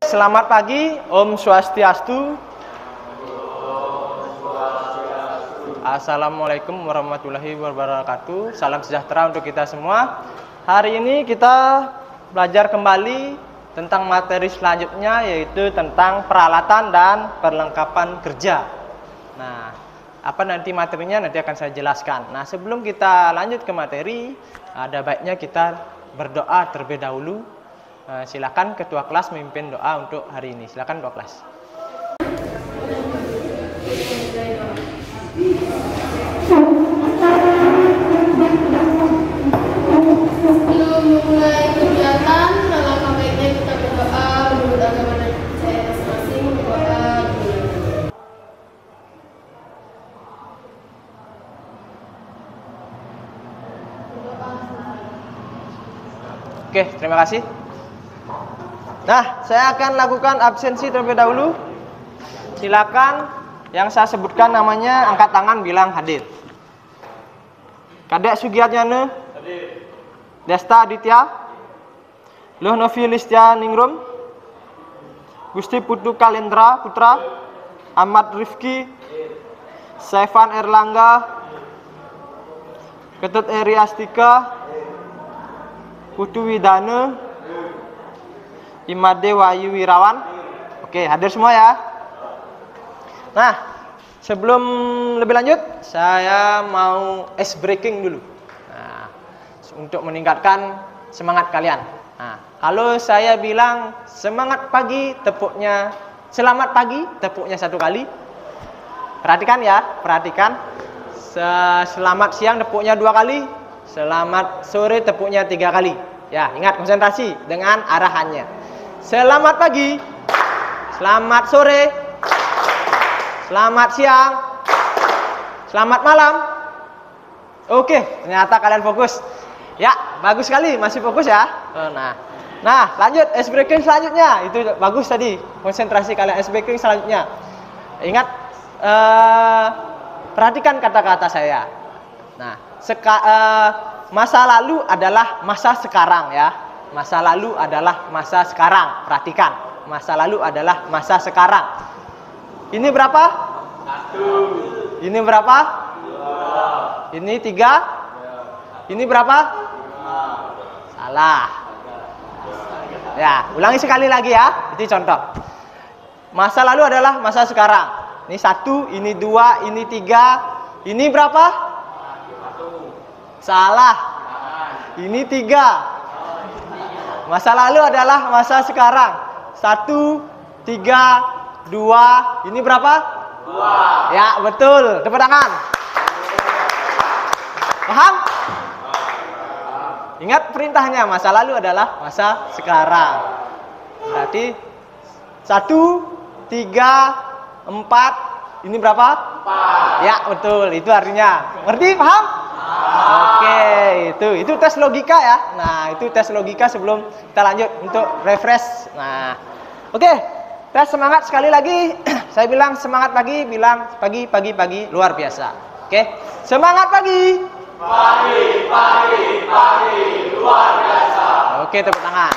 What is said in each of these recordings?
Selamat pagi, Om Swastiastu. Assalamualaikum warahmatullahi wabarakatuh. Salam sejahtera untuk kita semua. Hari ini kita belajar kembali tentang materi selanjutnya, yaitu tentang peralatan dan perlengkapan kerja. Nah, apa nanti materinya nanti akan saya jelaskan. Nah, sebelum kita lanjut ke materi, ada baiknya kita berdoa terlebih dahulu. Silakan ketua kelas memimpin doa untuk hari ini. Silakan ketua kelas. Sebelum memulai kegiatan, alangkah baiknya kita berdoa menurut agama dan percaya masing-masing. Berdoa dulu. Oke, terima kasih. Nah, saya akan lakukan absensi terlebih dahulu. Silakan yang saya sebutkan namanya angkat tangan bilang hadir. Kadek Sugiatnyana, hadir. Desta Aditya, Luh Novi Listia Ningrum, Gusti Putu Kalendra Putra, Ahmad Rifki, Saifan Erlangga, Ketut Eri Astika, Putu Widana, Imade Wahyu Wirawan. Oke, hadir semua ya. Nah, sebelum lebih lanjut, saya mau ice breaking dulu. Nah, untuk meningkatkan semangat kalian. Nah, kalau saya bilang semangat pagi, tepuknya selamat pagi, tepuknya satu kali. Perhatikan ya, perhatikan. Selamat siang, tepuknya dua kali. Selamat sore, tepuknya tiga kali. Ya, ingat konsentrasi dengan arahannya. Selamat pagi, selamat sore, selamat siang, selamat malam. Oke, ternyata kalian fokus. Ya, bagus sekali, masih fokus ya. Nah, lanjut ice breaking selanjutnya. Itu bagus tadi, konsentrasi kalian. Ice breaking selanjutnya. Ingat, perhatikan kata-kata saya. Nah, masa lalu adalah masa sekarang ya. Masa lalu adalah masa sekarang. Perhatikan, masa lalu adalah masa sekarang. Ini berapa? 1. Ini berapa? 2. Ini 3. Ini berapa? 5. Salah. Ya, ulangi sekali lagi ya. Itu contoh. Masa lalu adalah masa sekarang. Ini 1, ini 2, ini 3. Ini berapa? 1. Salah. Ini 3. Masa lalu adalah masa sekarang. 1, 3, 2. Ini berapa? 2. Ya, betul. Tepuk tangan. Paham? Ingat perintahnya, masa lalu adalah masa sekarang. Berarti 1, 3, 4. Ini berapa? 4. Ya, betul. Itu artinya. Ngerti? Paham? Oke, itu tes logika ya. Nah, itu tes logika sebelum kita lanjut untuk refresh. Nah, oke. Tes semangat sekali lagi. Saya bilang semangat pagi, bilang pagi, pagi, pagi, luar biasa. Oke. Semangat pagi. Pagi, pagi, pagi, luar biasa. Oke, tepuk tangan.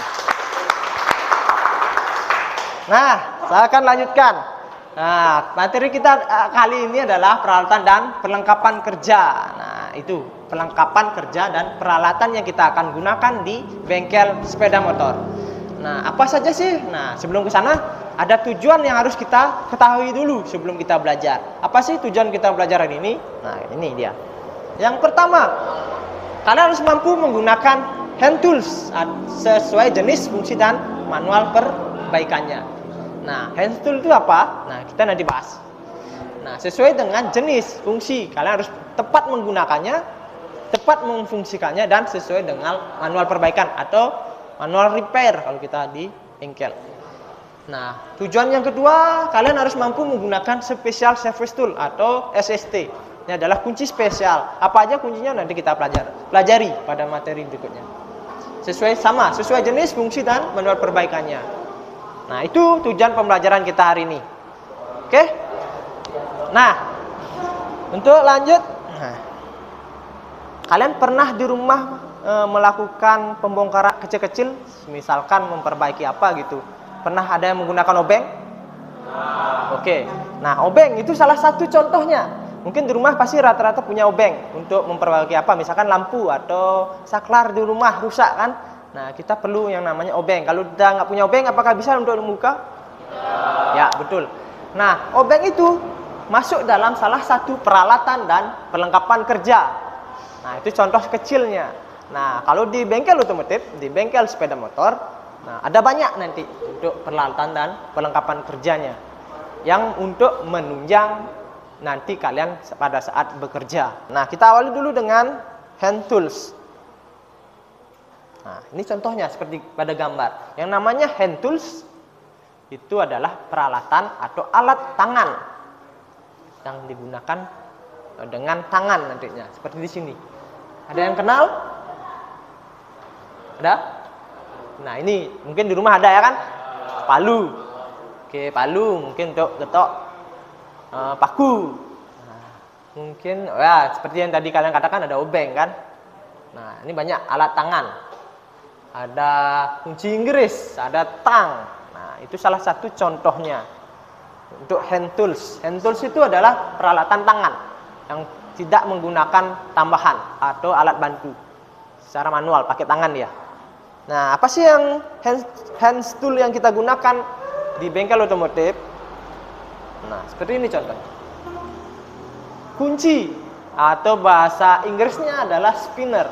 Nah, saya akan lanjutkan. Nah, materi kita kali ini adalah peralatan dan perlengkapan kerja. Nah, itu perlengkapan kerja dan peralatan yang kita akan gunakan di bengkel sepeda motor. Nah, apa saja sih? Nah, sebelum ke sana ada tujuan yang harus kita ketahui dulu sebelum kita belajar. Apa sih tujuan kita belajar hari ini? Nah, ini dia. Yang pertama, kalian harus mampu menggunakan hand tools sesuai jenis, fungsi, dan manual perbaikannya. Nah, hand tool itu apa? Nah, kita nanti bahas. Nah, sesuai dengan jenis, fungsi, kalian harus tepat menggunakannya, tepat memfungsikannya, dan sesuai dengan manual perbaikan atau manual repair kalau kita di bengkel. Nah, tujuan yang kedua, kalian harus mampu menggunakan special service tool atau SST. Ini adalah kunci spesial. Apa aja kuncinya nanti kita pelajari pada materi berikutnya. Sesuai jenis, fungsi, dan manual perbaikannya. Nah, itu tujuan pembelajaran kita hari ini. Oke? Nah, untuk lanjut, kalian pernah di rumah melakukan pembongkaran kecil-kecil, misalkan memperbaiki apa gitu. Pernah ada yang menggunakan obeng? Oke. Nah, obeng itu salah satu contohnya. Mungkin di rumah pasti rata-rata punya obeng untuk memperbaiki apa? Misalkan lampu atau saklar di rumah rusak kan? Nah, kita perlu yang namanya obeng. Kalau kita nggak punya obeng, apakah bisa untuk membuka? Ya, betul. Nah, obeng itu masuk dalam salah satu peralatan dan perlengkapan kerja. Nah, itu contoh kecilnya. Nah, kalau di bengkel otomotif, di bengkel sepeda motor, nah, ada banyak nanti untuk peralatan dan perlengkapan kerjanya yang untuk menunjang nanti kalian pada saat bekerja. Nah, kita awali dulu dengan hand tools. Nah, ini contohnya seperti pada gambar. Yang namanya hand tools itu adalah peralatan atau alat tangan yang digunakan dengan tangan nantinya. Seperti di sini. Ada yang kenal? Ada? Nah, ini mungkin di rumah ada ya kan? Palu. Oke, palu mungkin untuk getok paku. Nah, mungkin ya seperti yang tadi kalian katakan ada obeng kan. Nah, ini banyak alat tangan. Ada kunci Inggris, ada tang. Nah, itu salah satu contohnya untuk hand tools. Hand tools itu adalah peralatan tangan yang tidak menggunakan tambahan atau alat bantu. Secara manual pakai tangan dia. Nah, apa sih yang hand tool yang kita gunakan di bengkel otomotif? Nah, seperti ini contohnya. Kunci atau bahasa Inggrisnya adalah spinner.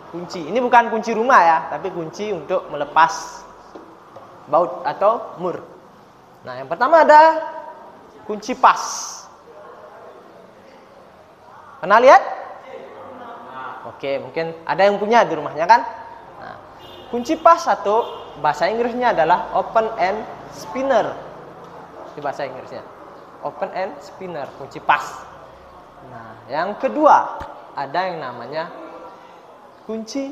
Kunci. Ini bukan kunci rumah ya, tapi kunci untuk melepas baut atau mur. Nah, yang pertama ada kunci pas. Pernah lihat? Oke, mungkin ada yang punya di rumahnya kan? Nah, kunci pas atau bahasa Inggrisnya adalah open and spinner. Di bahasa Inggrisnya open and spinner, kunci pas. Nah, yang kedua ada yang namanya kunci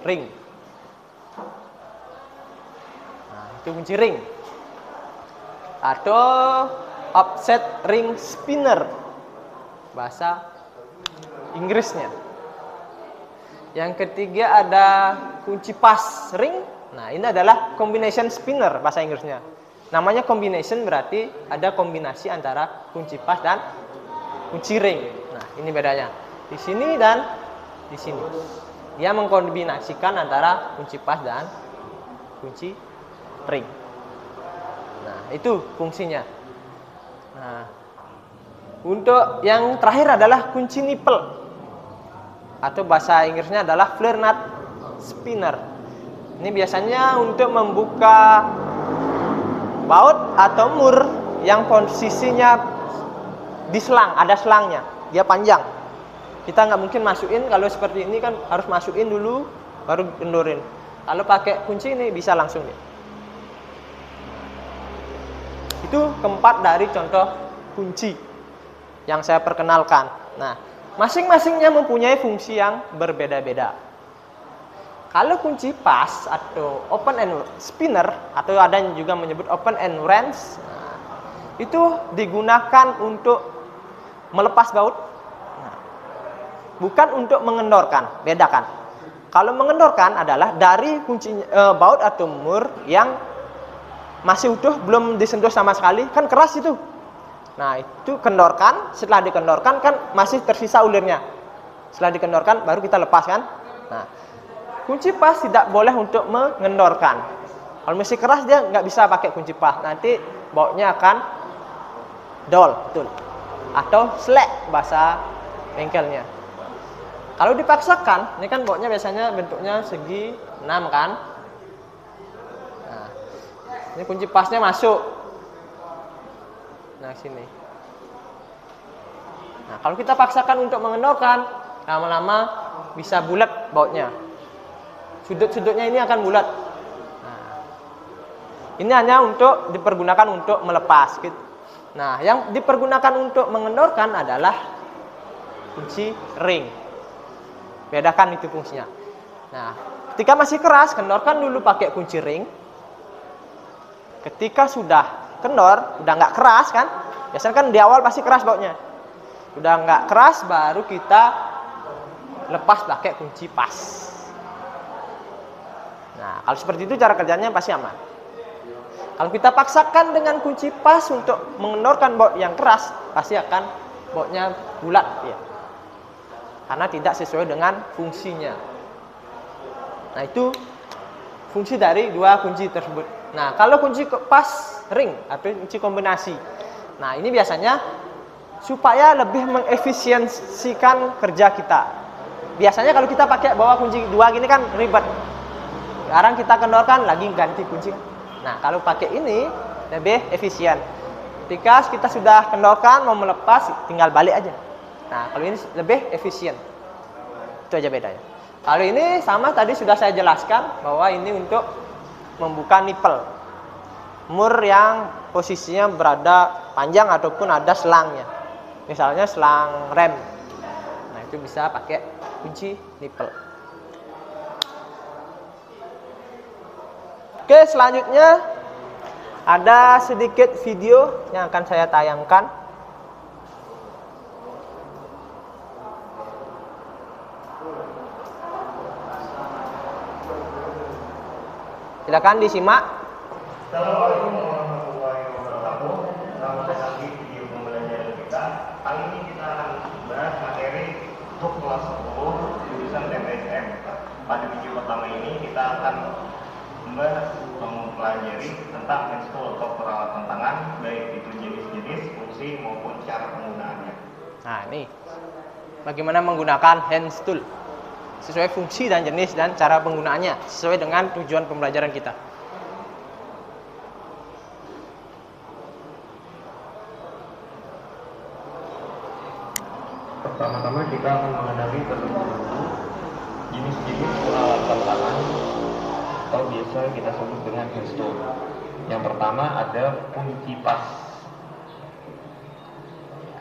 ring. Nah, itu kunci ring atau offset ring spinner bahasa Inggrisnya. Yang ketiga ada kunci pas ring. Nah, ini adalah combination spinner bahasa Inggrisnya. Namanya combination berarti ada kombinasi antara kunci pas dan kunci ring. Nah, ini bedanya. Di sini dan di sini. Dia mengkombinasikan antara kunci pas dan kunci ring. Nah, itu fungsinya. Nah, untuk yang terakhir adalah kunci nipple atau bahasa Inggrisnya adalah flare nut spinner. Ini biasanya untuk membuka baut atau mur yang posisinya di selang, ada selangnya, dia panjang. Kita nggak mungkin masukin, kalau seperti ini kan harus masukin dulu, baru kendorin. Kalau pakai kunci ini bisa langsung nih. Itu keempat dari contoh kunci yang saya perkenalkan. Nah, masing-masingnya mempunyai fungsi yang berbeda-beda. Kalau kunci pas atau open and spinner atau ada yang juga menyebut open and wrench, itu digunakan untuk melepas baut, bukan untuk mengendorkan. Bedakan. Kalau mengendorkan adalah dari kunci baut atau mur yang masih utuh, belum disentuh sama sekali, kan keras itu. Nah, itu kendorkan. Setelah dikendorkan kan masih tersisa ulirnya. Setelah dikendorkan baru kita lepas kan. Nah, kunci pas tidak boleh untuk mengendorkan. Kalau masih keras dia nggak bisa pakai kunci pas. Nanti bautnya akan dol, betul. Atau slack bahasa bengkelnya. Kalau dipaksakan, ini kan bautnya biasanya bentuknya segi 6 kan. Nah, ini kunci pasnya masuk. Nah, sini. Nah, kalau kita paksakan untuk mengendorkan, lama-lama bisa bulat bautnya. Sudut-sudutnya ini akan bulat. Nah, ini hanya untuk dipergunakan untuk melepas. Nah, yang dipergunakan untuk mengendorkan adalah kunci ring. Bedakan itu fungsinya. Nah, ketika masih keras, kendorkan dulu pakai kunci ring. Ketika sudah kendor, udah nggak keras kan? Biasanya kan di awal pasti keras bautnya. Udah nggak keras, baru kita lepas pakai kunci pas. Nah, kalau seperti itu cara kerjanya pasti aman. Kalau kita paksakan dengan kunci pas untuk mengendorkan baut yang keras, pasti akan bautnya bulat ya. Karena tidak sesuai dengan fungsinya. Nah, itu fungsi dari dua kunci tersebut. Nah, kalau kunci pas ring atau kunci kombinasi. Nah, ini biasanya supaya lebih mengefisiensikan kerja kita. Biasanya kalau kita pakai bawa kunci dua gini kan ribet. Sekarang kita kendorkan lagi ganti kunci. Nah, kalau pakai ini lebih efisien. Ketika kita sudah kendorkan mau melepas, tinggal balik aja. Nah, kalau ini lebih efisien. Itu aja bedanya. Kalau ini sama tadi sudah saya jelaskan bahwa ini untuk membuka nipel. Mur yang posisinya berada panjang ataupun ada selangnya. Misalnya selang rem. Nah, itu bisa pakai kunci nipel. Oke, selanjutnya ada sedikit video yang akan saya tayangkan. Silakan disimak. Assalamualaikum warahmatullahi wabarakatuh. Selamat datang lagi di video pembelajaran kita. Kali ini kita akan bahas materi untuk kelas 10 jurusan TPSM. Pada video pertama ini kita akan membahas mempelajari tentang install atau peralatan tangan, baik itu jenis-jenis, fungsi maupun cara penggunaannya. Nah, ini bagaimana menggunakan hand tool sesuai fungsi dan jenis dan cara penggunaannya sesuai dengan tujuan pembelajaran kita. Pertama-tama kita akan mengenali terlebih dahulu jenis-jenis peralatan tangan atau biasa kita sebut dengan hand tool. Yang pertama ada kunci pas.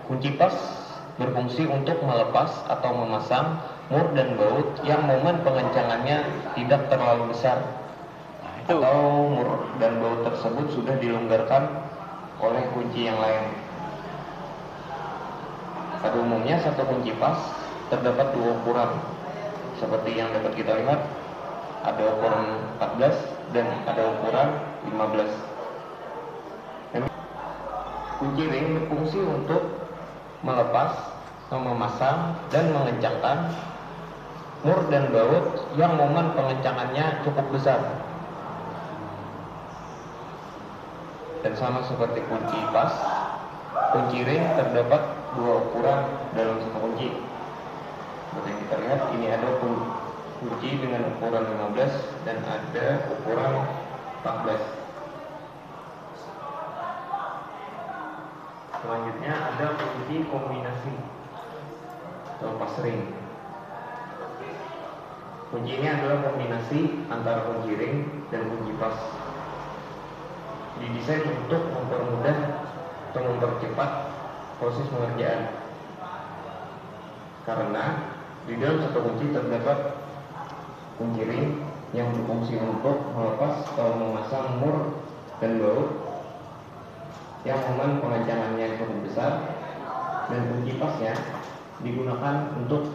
Kunci pas berfungsi untuk melepas atau memasang mur dan baut yang momen pengencangannya tidak terlalu besar, atau mur dan baut tersebut sudah dilonggarkan oleh kunci yang lain. Pada umumnya satu kunci pas terdapat dua ukuran, seperti yang dapat kita lihat, ada ukuran 14 dan ada ukuran 15. Kunci ring berfungsi untuk melepas, memasang, dan mengencangkan mur dan baut yang momen pengencangannya cukup besar. Dan sama seperti kunci pas, kunci ring terdapat dua ukuran dalam satu kunci. Seperti yang kita lihat, ini ada kunci dengan ukuran 15 dan ada ukuran 14. Selanjutnya ada kunci kombinasi atau pas ring. Kunci ini adalah kombinasi antara kunci ring dan kunci pas. Didesain untuk mempermudah atau mempercepat proses pengerjaan. Karena di dalam satu kunci terdapat kunci ring yang berfungsi untuk melepas atau memasang mur dan baut yang momen pengencangannya cukup besar, dan kunci pasnya digunakan untuk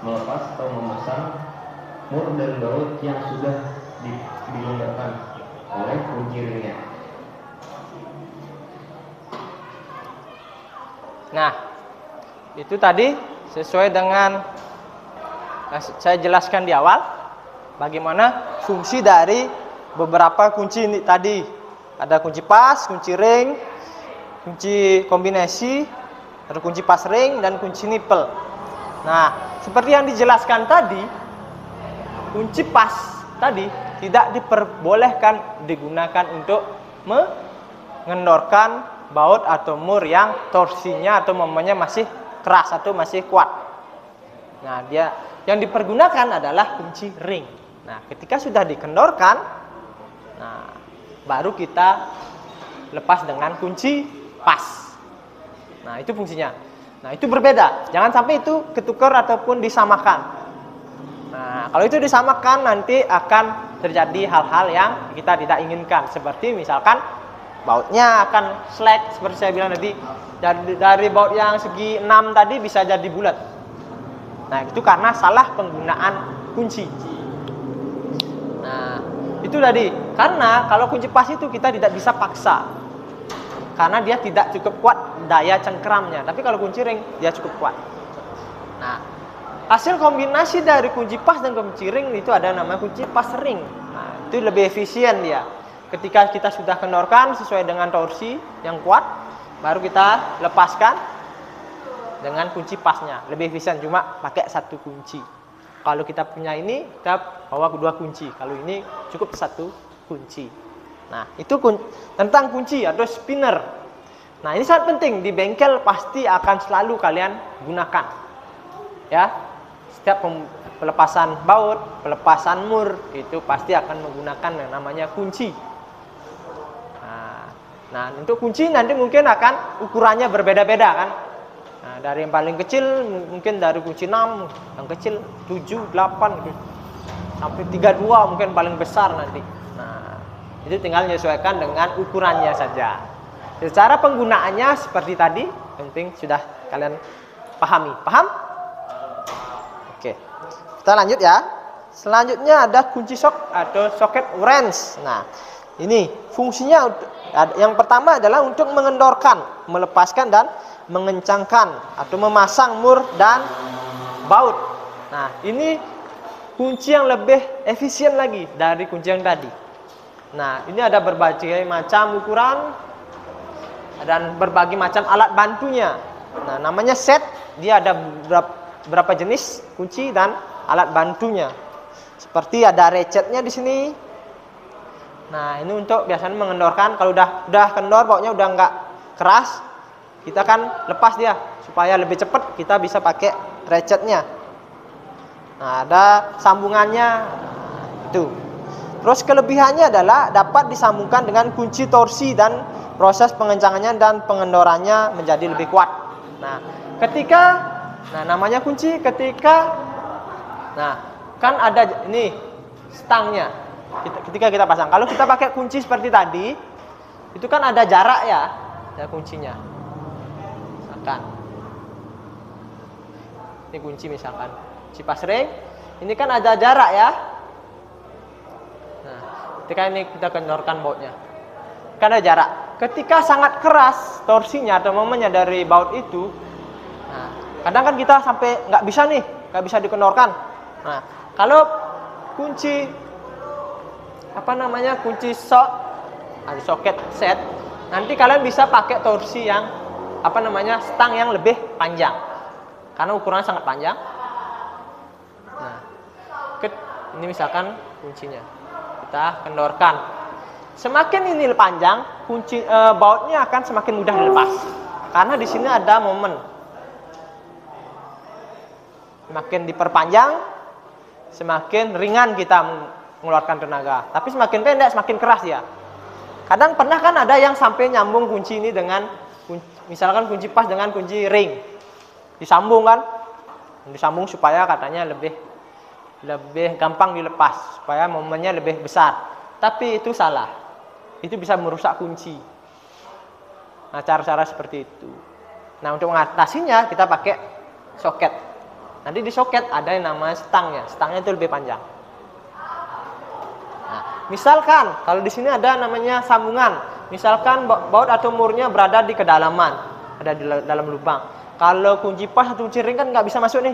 melepas atau memasang mur dan baut yang sudah dilonggarkan oleh kunci ringnya. Nah, itu tadi sesuai dengan saya jelaskan di awal bagaimana fungsi dari beberapa kunci ini tadi. Ada kunci pas, kunci ring, kunci kombinasi, ada kunci pas ring, dan kunci nipel. Nah, seperti yang dijelaskan tadi, kunci pas tadi tidak diperbolehkan digunakan untuk mengendorkan baut atau mur yang torsinya atau momennya masih keras atau masih kuat. Nah, dia yang dipergunakan adalah kunci ring. Nah, ketika sudah dikendorkan, nah baru kita lepas dengan kunci pas. Nah, itu fungsinya. Nah, itu berbeda. Jangan sampai itu ketukar ataupun disamakan. Nah, kalau itu disamakan nanti akan terjadi hal-hal yang kita tidak inginkan. Seperti misalkan bautnya akan slack seperti saya bilang tadi. Dari baut yang segi 6 tadi bisa jadi bulat. Nah, itu karena salah penggunaan kunci. Itu tadi. Karena kalau kunci pas itu kita tidak bisa paksa. Karena dia tidak cukup kuat daya cengkeramnya. Tapi kalau kunci ring dia cukup kuat. Nah, hasil kombinasi dari kunci pas dan kunci ring itu ada namanya kunci pas ring. Nah, itu lebih efisien dia. Ketika kita sudah kendorkan sesuai dengan torsi yang kuat, baru kita lepaskan dengan kunci pasnya. Lebih efisien, cuma pakai satu kunci. Kalau kita punya ini, kita bawa dua kunci. Kalau ini cukup satu kunci. Nah, itu tentang kunci atau spinner. Nah, ini sangat penting. Di bengkel pasti akan selalu kalian gunakan. Ya, setiap pelepasan baut, pelepasan mur, itu pasti akan menggunakan yang namanya kunci. Nah, untuk kunci nanti mungkin akan ukurannya berbeda-beda kan. Nah, dari yang paling kecil mungkin dari kunci 6, yang kecil 7, 8, sampai 32 mungkin paling besar nanti. Nah, itu tinggal menyesuaikan dengan ukurannya saja. Secara penggunaannya seperti tadi, penting sudah kalian pahami. Paham? Oke. Kita lanjut ya. Selanjutnya ada kunci sok atau soket wrench. Nah, ini fungsinya yang pertama adalah untuk mengendorkan, melepaskan dan mengencangkan atau memasang mur dan baut. Nah, ini kunci yang lebih efisien lagi dari kunci yang tadi. Nah, ini ada berbagai macam ukuran dan berbagai macam alat bantunya. Nah, namanya set. Dia ada berapa jenis kunci dan alat bantunya. Seperti ada ratchetnya di sini. Nah, ini untuk biasanya mengendorkan. Kalau udah kendor, bautnya udah nggak keras, kita kan lepas dia supaya lebih cepat. Kita bisa pakai ratchetnya. Nah, ada sambungannya itu. Terus kelebihannya adalah dapat disambungkan dengan kunci torsi dan proses pengencangannya dan pengendorannya menjadi lebih kuat. Nah, namanya kunci ketika, nah kan ada ini stangnya. Ketika kita pasang, kalau kita pakai kunci seperti tadi, itu kan ada jarak ya kuncinya. Misalkan, ini kunci misalkan, kunci pas ring, ini kan ada jarak ya. Nah, ketika ini kita kendorkan bautnya, kan ada jarak. Ketika sangat keras torsinya atau momennya dari baut itu, nah, kadang kan kita sampai nggak bisa dikendorkan. Nah, kalau kunci kunci sok atau soket set, nanti kalian bisa pakai torsi yang stang yang lebih panjang karena ukurannya sangat panjang. Nah, ini misalkan kuncinya kita kendorkan, semakin ini panjang kunci bautnya akan semakin mudah dilepas karena di sini ada momen. Semakin diperpanjang, semakin ringan kita mengeluarkan tenaga. Tapi semakin pendek, semakin keras ya. Kadang pernah kan ada yang sampai nyambung kunci ini dengan misalkan kunci pas dengan kunci ring. Disambung kan? Disambung supaya katanya lebih gampang dilepas, supaya momennya lebih besar. Tapi itu salah. Itu bisa merusak kunci. Nah, cara-cara seperti itu. Nah, untuk mengatasinya kita pakai soket. Nanti di soket ada yang namanya stangnya. Stangnya itu lebih panjang. Nah, misalkan kalau di sini ada namanya sambungan. Misalkan baut atau murnya berada di kedalaman, ada di dalam lubang. Kalau kunci pas atau kunci ring kan nggak bisa masuk nih.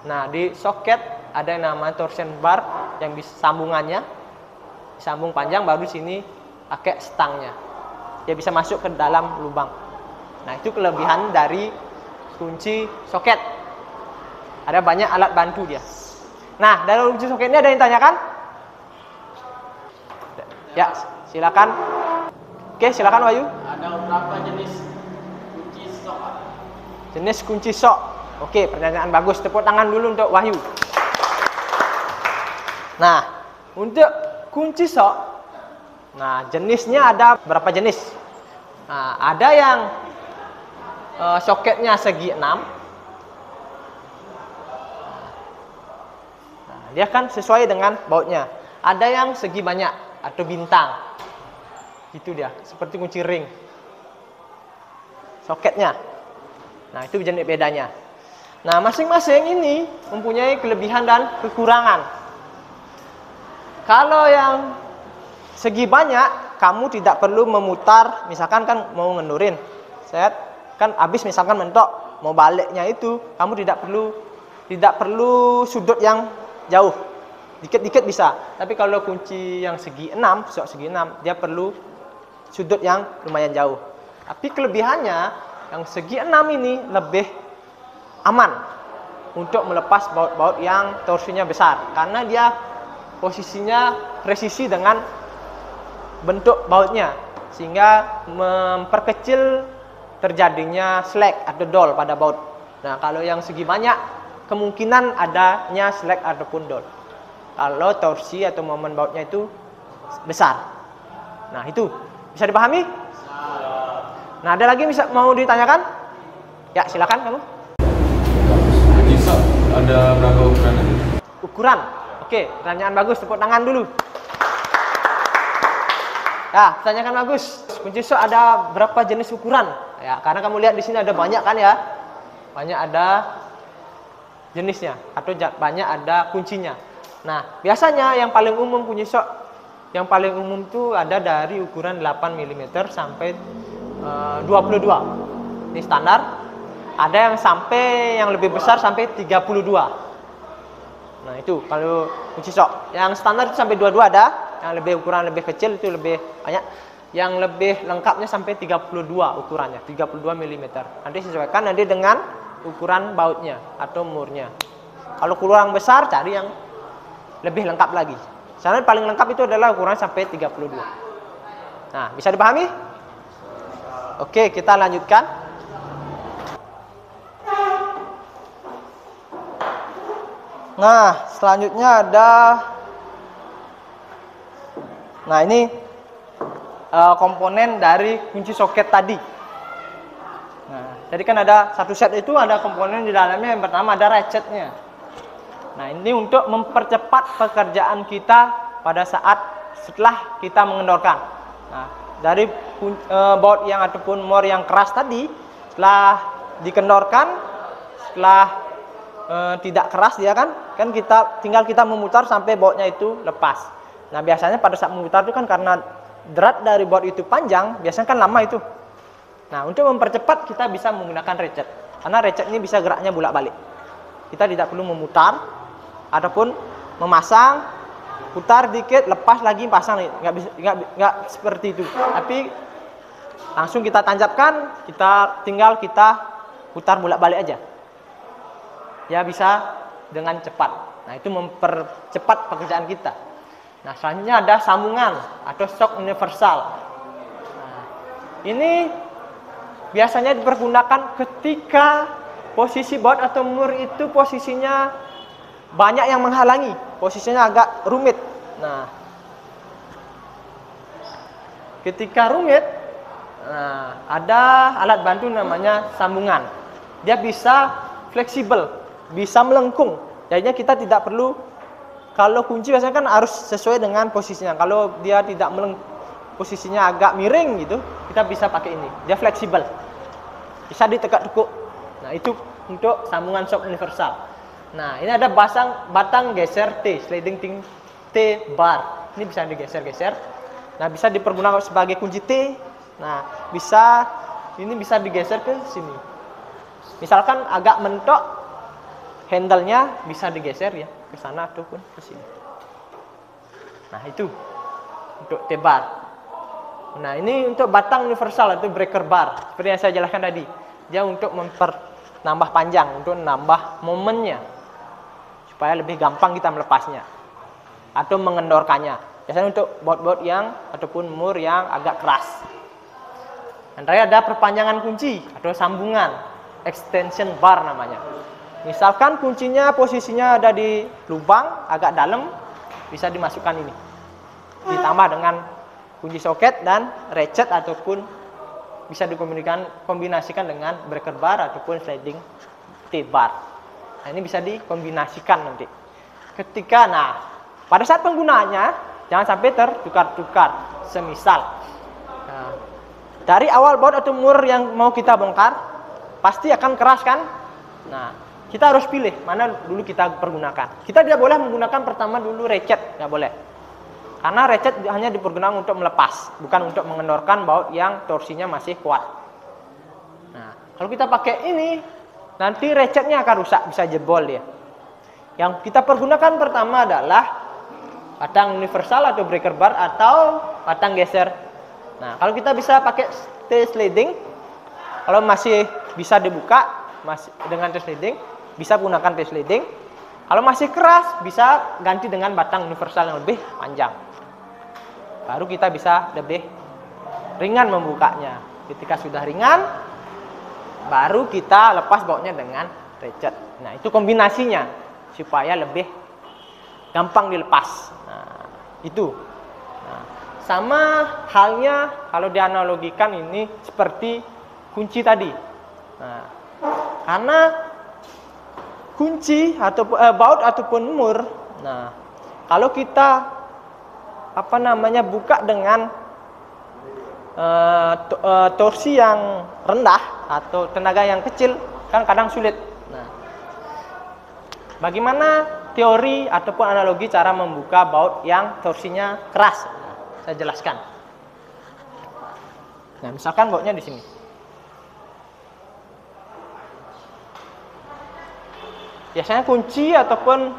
Nah, di soket ada yang namanya torsion bar yang bisa sambungannya, sambung panjang, baru di sini pakai stangnya. Dia bisa masuk ke dalam lubang. Nah, itu kelebihan dari kunci soket. Ada banyak alat bantu dia. Nah, dalam kunci soket ini ada yang tanyakan? Ya, silakan. Oke, silakan Wahyu. Ada berapa jenis kunci sok? Jenis kunci sok. Oke, pertanyaan bagus. Tepuk tangan dulu untuk Wahyu. Nah, untuk kunci sok, nah jenisnya ada berapa jenis? Nah, ada yang soketnya segi 6. Nah, dia kan sesuai dengan bautnya. Ada yang segi banyak atau bintang. Gitu dia, seperti kunci ring. Soketnya. Nah, itu jenis bedanya. Nah, masing-masing ini mempunyai kelebihan dan kekurangan. Kalau yang segi banyak, kamu tidak perlu memutar. Misalkan kan mau ngendurin, set kan habis misalkan mentok, mau baliknya itu kamu tidak perlu sudut yang jauh, dikit-dikit bisa. Tapi kalau kunci yang segi 6, sok segi 6, dia perlu sudut yang lumayan jauh. Tapi kelebihannya yang segi 6 ini lebih aman untuk melepas baut-baut yang torsinya besar, karena dia posisinya presisi dengan bentuk bautnya, sehingga memperkecil terjadinya slack atau dol pada baut. Nah, kalau yang segi banyak kemungkinan adanya slack ataupun dol kalau torsi atau momen bautnya itu besar. Nah, itu bisa dipahami? Nah, ada lagi bisa mau ditanyakan? Ya, silakan kamu. Bisa ada berapa ukurannya? Ukuran. Oke, pertanyaan bagus, tepuk tangan dulu. Ya, pertanyaan bagus. Kunci sok ada berapa jenis ukuran? Ya, karena kamu lihat di sini ada banyak kan ya? Banyak ada jenisnya atau banyak ada kuncinya. Nah, biasanya yang paling umum kunci sok yang paling umum itu ada dari ukuran 8 mm sampai 22. Ini standar. Ada yang sampai yang lebih besar sampai 32. Nah, itu kalau kunci sok. Yang standar itu sampai 22 ada, yang lebih ukuran lebih kecil itu lebih banyak. Yang lebih lengkapnya sampai 32 ukurannya, 32 mm. Nanti sesuaikan nanti dengan ukuran bautnya atau murnya. Kalau kurang besar cari yang lebih lengkap lagi. Soalnya paling lengkap itu adalah ukuran sampai 32. Nah, bisa dipahami? Oke, kita lanjutkan. Nah, selanjutnya ada, nah ini komponen dari kunci soket tadi. Nah, jadi kan ada satu set itu ada komponen di dalamnya. Yang pertama ada ratchetnya. Nah, ini untuk mempercepat pekerjaan kita pada saat setelah kita mengendorkan. Nah, dari baut yang ataupun mor yang keras tadi, setelah dikendorkan, setelah tidak keras dia kan kita tinggal memutar sampai bautnya itu lepas. Nah, biasanya pada saat memutar itu kan karena drat dari baut itu panjang, biasanya kan lama itu. Nah, untuk mempercepat kita bisa menggunakan ratchet, karena ratchet ini bisa geraknya bolak-balik. Kita tidak perlu memutar ataupun memasang, putar dikit, lepas lagi, pasang lagi. Nggak seperti itu. Tapi langsung kita tancapkan, tinggal kita putar bolak-balik aja. Ya, bisa dengan cepat. Nah, itu mempercepat pekerjaan kita. Nah, selanjutnya ada sambungan atau shock universal. Nah, ini biasanya dipergunakan ketika posisi baut atau mur itu posisinya banyak yang menghalangi, posisinya agak rumit. Nah, ketika rumit, nah, ada alat bantu namanya sambungan. Dia bisa fleksibel, bisa melengkung. Jadinya kita tidak perlu, kalau kunci biasanya kan harus sesuai dengan posisinya. Kalau dia tidak posisinya agak miring gitu, kita bisa pakai ini. Dia fleksibel, bisa ditekuk-tekuk. Nah, itu untuk sambungan shock universal. Nah, ini ada batang geser T, sliding T bar. Ini bisa digeser-geser. Nah, bisa dipergunakan sebagai kunci T. Nah, ini bisa digeser ke sini. Misalkan agak mentok, handle-nya bisa digeser ya ke sana ataupun ke sini. Nah, itu untuk T-bar. Nah, ini untuk batang universal atau breaker bar. Seperti yang saya jelaskan tadi. Dia untuk nambah panjang, untuk nambah momennya. Supaya lebih gampang kita melepasnya. Atau mengendorkannya. Biasanya untuk baut-baut yang ataupun mur yang agak keras. Dan terakhir ada perpanjangan kunci atau sambungan. Extension bar namanya. Misalkan kuncinya posisinya ada di lubang agak dalam, bisa dimasukkan ini. Ditambah dengan kunci soket dan ratchet ataupun bisa dikombinasikan dengan breaker bar ataupun sliding T-bar. Nah, ini bisa dikombinasikan nanti. Pada saat penggunaannya jangan sampai tertukar-tukar. Semisal dari awal baut atau mur yang mau kita bongkar pasti akan keras kan? Nah, kita harus pilih mana dulu kita pergunakan. Kita tidak boleh menggunakan pertama dulu ratchet, nggak boleh. Karena ratchet hanya dipergunakan untuk melepas, bukan untuk mengendorkan baut yang torsinya masih kuat. Nah, kalau kita pakai ini, nanti ratchetnya akan rusak, bisa jebol dia. Yang kita pergunakan pertama adalah batang universal atau breaker bar atau batang geser. Nah, kalau kita bisa pakai T-sliding, kalau masih bisa dibuka masih dengan T-sliding, bisa gunakan T-sliding. Kalau masih keras, bisa ganti dengan batang universal yang lebih panjang. Baru kita bisa lebih ringan membukanya. Ketika sudah ringan, baru kita lepas bautnya dengan ratchet. Nah, itu kombinasinya supaya lebih gampang dilepas. Nah, itu. Nah, sama halnya kalau dianalogikan ini seperti kunci tadi. Nah, karena kunci atau baut ataupun mur, nah kalau kita buka dengan torsi yang rendah atau tenaga yang kecil, kan kadang sulit. Nah, bagaimana teori ataupun analogi cara membuka baut yang torsinya keras? Nah, saya jelaskan. Nah, misalkan bautnya di sini. Biasanya kunci ataupun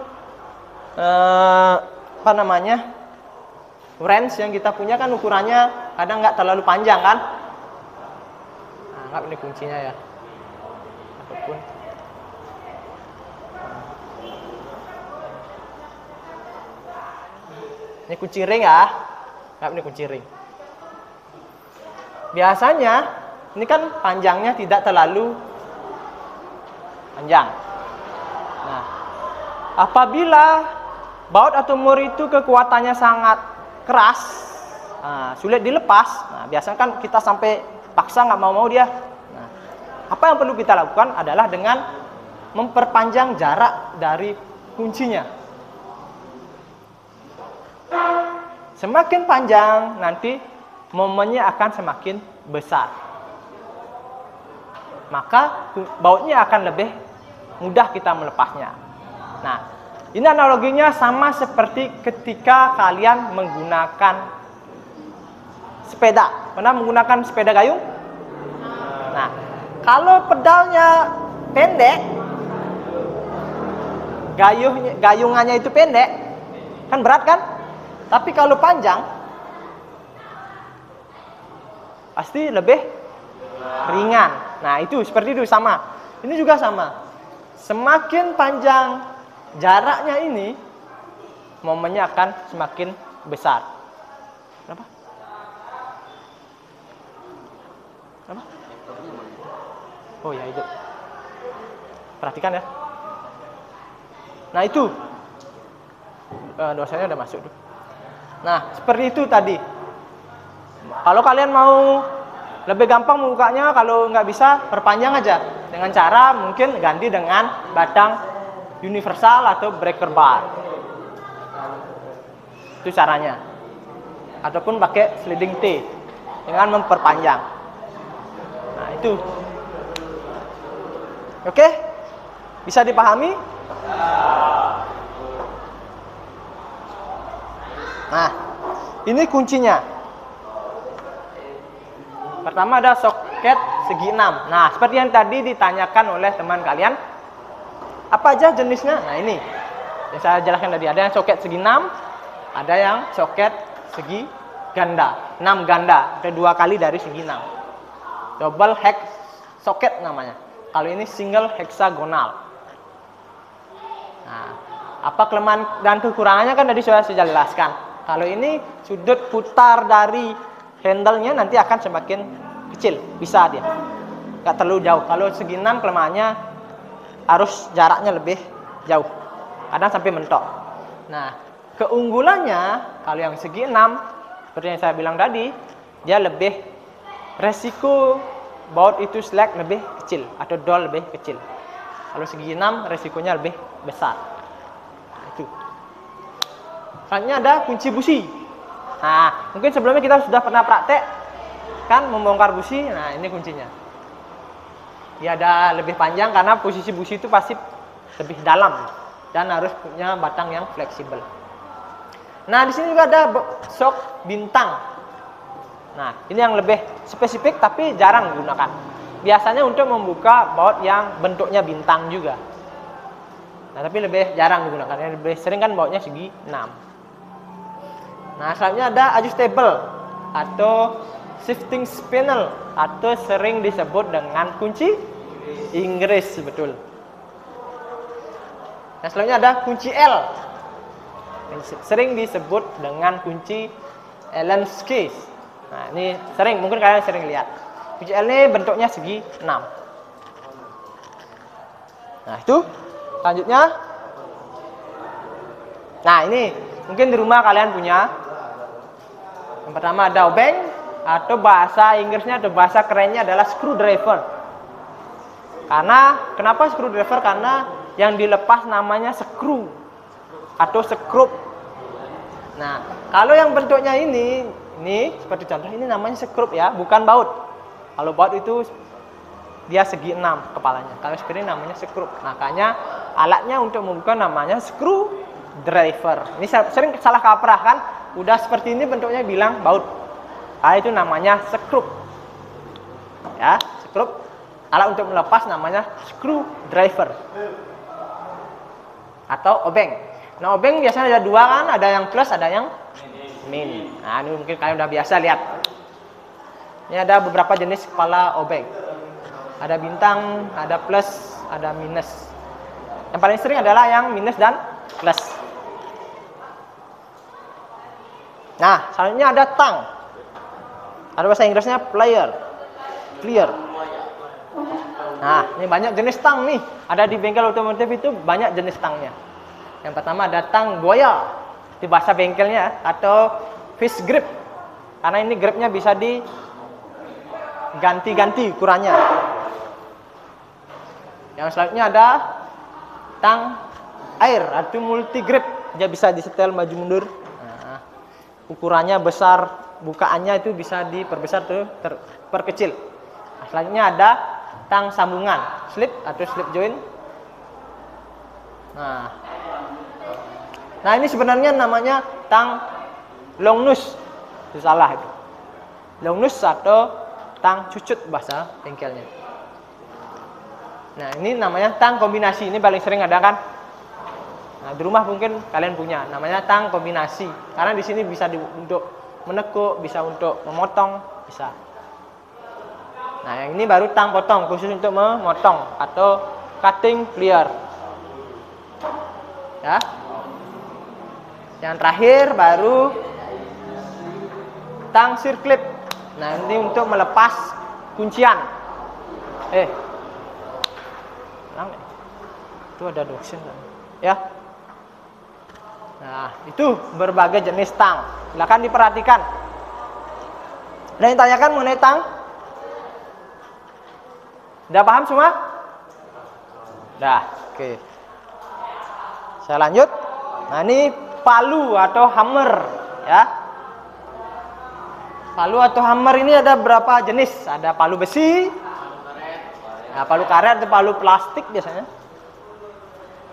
wrench yang kita punya kan ukurannya kadang nggak terlalu panjang kan. Nah, anggap ini kuncinya ya. Ataupun ini kunci ring ya. Anggap ini kunci ring. Biasanya ini kan panjangnya tidak terlalu panjang. Nah, apabila baut atau mur itu kekuatannya sangat keras, sulit dilepas. Nah, biasanya kan kita sampai paksa nggak mau dia. Nah, apa yang perlu kita lakukan adalah dengan memperpanjang jarak dari kuncinya. Semakin panjang nanti momennya akan semakin besar. Maka bautnya akan lebih mudah kita melepasnya. Nah, ini analoginya sama seperti ketika kalian menggunakan sepeda. Pernah menggunakan sepeda gayung? Nah, kalau pedalnya pendek, gayungannya itu pendek, kan berat kan? Tapi kalau panjang, pasti lebih ringan. Nah, itu seperti itu sama. Ini juga sama. Semakin panjang jaraknya ini, momennya akan semakin besar. Kenapa? Kenapa? Oh ya, itu. Perhatikan ya. Nah, itu. Dosanya udah masuk tuh. Nah, seperti itu tadi. Kalau kalian mau lebih gampang membukanya, kalau nggak bisa, perpanjang aja. Dengan cara mungkin ganti dengan batang universal atau breaker bar. Itu caranya. Ataupun pakai sliding T dengan memperpanjang. Nah, itu. Oke? Bisa dipahami? Nah, ini kuncinya. Pertama ada soket segi 6. Nah, seperti yang tadi ditanyakan oleh teman kalian, apa aja jenisnya? Nah, ini yang saya jelaskan tadi. Ada yang soket segi 6, ada yang soket segi ganda, 6 ganda, ada 2 kali dari segi 6. Double hex soket namanya. Kalau ini single hexagonal. Nah, apa kelemahan dan kekurangannya kan tadi sudah saya jelaskan. Kalau ini sudut putar dari handle-nya nanti akan semakin kecil, bisa dia. Nggak terlalu jauh. Kalau segi 6 kelemahannya harus jaraknya lebih jauh. Kadang sampai mentok. Nah, keunggulannya kalau yang segi 6 seperti yang saya bilang tadi, dia lebih resiko baut itu slack lebih kecil atau dol lebih kecil. Kalau segi 6 resikonya lebih besar. Nah, itu. Selanjutnya ada kunci busi. Nah, mungkin sebelumnya kita sudah pernah praktek kan membongkar busi. Nah, ini kuncinya. Dia ada lebih panjang karena posisi busi itu pasti lebih dalam dan harus punya batang yang fleksibel. Nah, di sini juga ada shock bintang. Nah, ini yang lebih spesifik tapi jarang digunakan. Biasanya untuk membuka baut yang bentuknya bintang juga. Nah, tapi lebih jarang digunakan. Yang lebih sering kan bautnya segi 6. Nah, selanjutnya ada adjustable atau shifting spindle atau sering disebut dengan kunci Inggris, betul. Nah, selanjutnya ada kunci L. Sering disebut dengan kunci Allen keys. Nah, ini sering, mungkin kalian sering lihat. Kunci L ini bentuknya segi 6. Nah, itu selanjutnya. Nah, ini mungkin di rumah kalian punya. Yang pertama ada obeng, atau bahasa Inggrisnya atau bahasa kerennya adalah screwdriver. Karena kenapa screwdriver? Karena yang dilepas namanya screw atau skrup. Nah, kalau yang bentuknya ini seperti contoh ini namanya skrup ya, bukan baut. Kalau baut itu dia segi 6 kepalanya. Kalau seperti ini namanya skrup. Makanya alatnya untuk membuka namanya screwdriver. Ini sering salah kaprah kan? Udah seperti ini bentuknya bilang baut. Ah, itu namanya skrup. Ya, skrup. Alat untuk melepas namanya screwdriver. Atau obeng. Nah, obeng biasanya ada dua kan, ada yang plus, ada yang min. Nah, ini mungkin kalian udah biasa lihat. Ini ada beberapa jenis kepala obeng. Ada bintang, ada plus, ada minus. Yang paling sering adalah yang minus dan plus. Nah, selanjutnya ada tang. Ada bahasa Inggrisnya clear. Nah, ini banyak jenis tang nih. Ada di bengkel otomotif itu banyak jenis tangnya. Yang pertama ada tang buaya di bahasa bengkelnya atau fish grip. Karena ini gripnya bisa diganti-ganti ukurannya. Yang selanjutnya ada tang air atau multi grip. Dia bisa disetel maju mundur. Nah, ukurannya besar, bukaannya itu bisa diperbesar atau perkecil. Nah, selanjutnya ada tang sambungan, slip atau slip joint. Nah, ini sebenarnya namanya tang long nose. Itu salah itu. Long nose atau tang cucut bahasa bengkelnya. Nah, ini namanya tang kombinasi. Ini paling sering ada kan? Nah, di rumah mungkin kalian punya. Namanya tang kombinasi. Karena di sini bisa untuk menekuk, bisa untuk memotong, bisa. Nah, yang ini baru tang potong, khusus untuk memotong atau cutting plier. Ya. Yang terakhir baru tang circlip. Nah, ini untuk melepas kuncian. Itu ada dosen kan? Ya. Nah, itu berbagai jenis tang. Silakan diperhatikan. Ada yang tanyakan mengenai tang? Udah paham semua? Dah, oke. Saya lanjut. Nah, ini palu atau hammer, ya. Palu atau hammer ini ada berapa jenis? Ada palu besi, nah, palu karet atau palu plastik biasanya.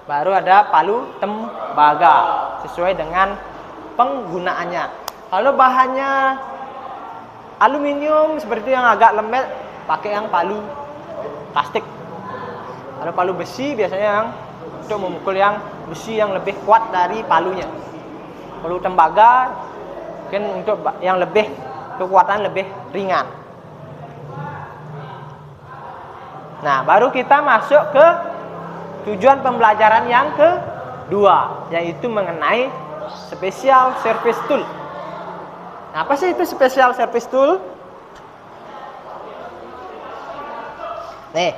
Baru ada palu tembaga sesuai dengan penggunaannya. Kalau bahannya aluminium seperti yang agak lembek, pakai yang palu plastik. Kalau palu besi biasanya yang untuk memukul yang besi yang lebih kuat dari palunya. Palu tembaga mungkin untuk yang lebih kekuatan lebih ringan. Nah, baru kita masuk ke tujuan pembelajaran yang kedua, yaitu mengenai special service tool. Nah, apa sih itu special service tool? Nih,